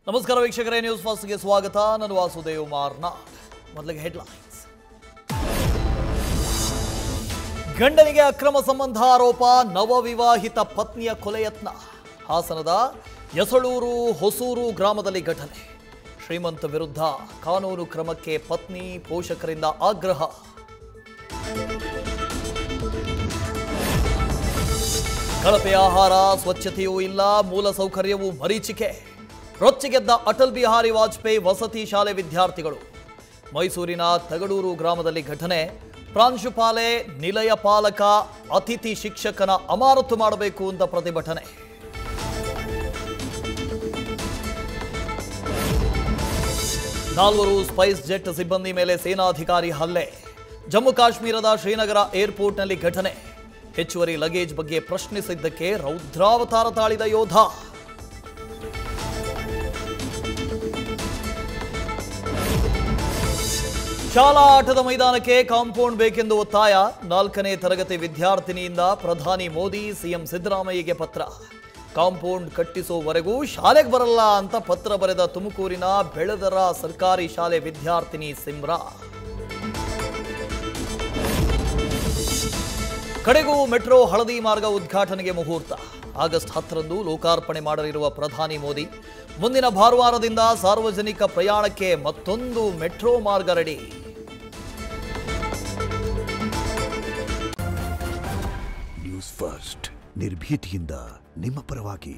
ನಮಸ್ಕಾರ ವೀಕ್ಷಕರೇ, ನ್ಯೂಸ್ ಫಸ್ಟ್ಗೆ ಸ್ವಾಗತ. ನಾನು ವಾಸುದೇವ್ ಮಾರ್ನಾಡ್. ಮೊದಲಿಗೆ ಹೆಡ್ಲೈನ್ಸ್. ಗಂಡನಿಗೆ ಅಕ್ರಮ ಸಂಬಂಧ ಆರೋಪ, ನವವಿವಾಹಿತ ಪತ್ನಿಯ ಕೊಲೆ ಯತ್ನ. ಹಾಸನದ ಯಸಳೂರು ಹೊಸೂರು ಗ್ರಾಮದಲ್ಲಿ ಘಟನೆ. ಶ್ರೀಮಂತ ವಿರುದ್ಧ ಕಾನೂನು ಕ್ರಮಕ್ಕೆ ಪತ್ನಿ ಪೋಷಕರಿಂದ ಆಗ್ರಹ. ಕಳಪೆ ಆಹಾರ, ಸ್ವಚ್ಛತೆಯೂ ಇಲ್ಲ, ಮೂಲಸೌಕರ್ಯವೂ ಮರೀಚಿಕೆ. ರೊಚ್ಚಿಗೆದ್ದ ಅಟಲ್ ಬಿಹಾರಿ ವಾಜಪೇಯಿ ವಸತಿ ಶಾಲೆ ವಿದ್ಯಾರ್ಥಿಗಳು. ಮೈಸೂರಿನ ತಗಡೂರು ಗ್ರಾಮದಲ್ಲಿ ಘಟನೆ. ಪ್ರಾಂಶುಪಾಲೆ, ನಿಲಯ ಪಾಲಕ, ಅತಿಥಿ ಶಿಕ್ಷಕನ ಅಮಾನತು ಮಾಡಬೇಕು ಅಂತ ಪ್ರತಿಭಟನೆ. ನಾಲ್ವರು ಸ್ಪೈಸ್ ಜೆಟ್ ಸಿಬ್ಬಂದಿ ಮೇಲೆ ಸೇನಾಧಿಕಾರಿ ಹಲ್ಲೆ. ಜಮ್ಮು ಕಾಶ್ಮೀರದ ಶ್ರೀನಗರ ಏರ್ಪೋರ್ಟ್ನಲ್ಲಿ ಘಟನೆ. ಹೆಚ್ಚುವರಿ ಲಗೇಜ್ ಬಗ್ಗೆ ಪ್ರಶ್ನಿಸಿದ್ದಕ್ಕೆ ರೌದ್ರಾವತಾರ ತಾಳಿದ ಯೋಧ. ಶಾಲಾ ಆಟದ ಮೈದಾನಕ್ಕೆ ಕಾಂಪೌಂಡ್ ಬೇಕೆಂದು ಒತ್ತಾಯ. 4ನೇ ತರಗತಿ ವಿದ್ಯಾರ್ಥಿನಿಯಿಂದ ಪ್ರಧಾನಿ ಮೋದಿ, ಸಿಎಂ ಸಿದ್ದರಾಮಯ್ಯಗೆ ಪತ್ರ. ಕಾಂಪೌಂಡ್ ಕಟ್ಟಿಸುವವರೆಗೂ ಶಾಲೆಗೆ ಬರಲ್ಲ ಅಂತ ಪತ್ರ ಬರೆದ ತುಮಕೂರಿನ ಬೆಳದರ ಸರ್ಕಾರಿ ಶಾಲೆ ವಿದ್ಯಾರ್ಥಿನಿ ಸಿಮ್ರಾ. ಕಡೆಗೂ ಮೆಟ್ರೋ ಹಳದಿ ಮಾರ್ಗ ಉದ್ಘಾಟನೆಗೆ ಮುಹೂರ್ತ. ಆಗಸ್ಟ್ 10ರಂದು ಲೋಕಾರ್ಪಣೆ ಮಾಡಲಿರುವ ಪ್ರಧಾನಿ ಮೋದಿ, ಮುಂದಿನ ಭಾನುವಾರದಿಂದ ಸಾರ್ವಜನಿಕ ಪ್ರಯಾಣಕ್ಕೆ ಮತ್ತೊಂದು ಮೆಟ್ರೋ ಮಾರ್ಗ ರೆಡಿ. ನ್ಯೂಸ್ ಫಸ್ಟ್, ನಿರ್ಭೀತಿಯಿಂದ ನಿಮ್ಮ ಪರವಾಗಿ.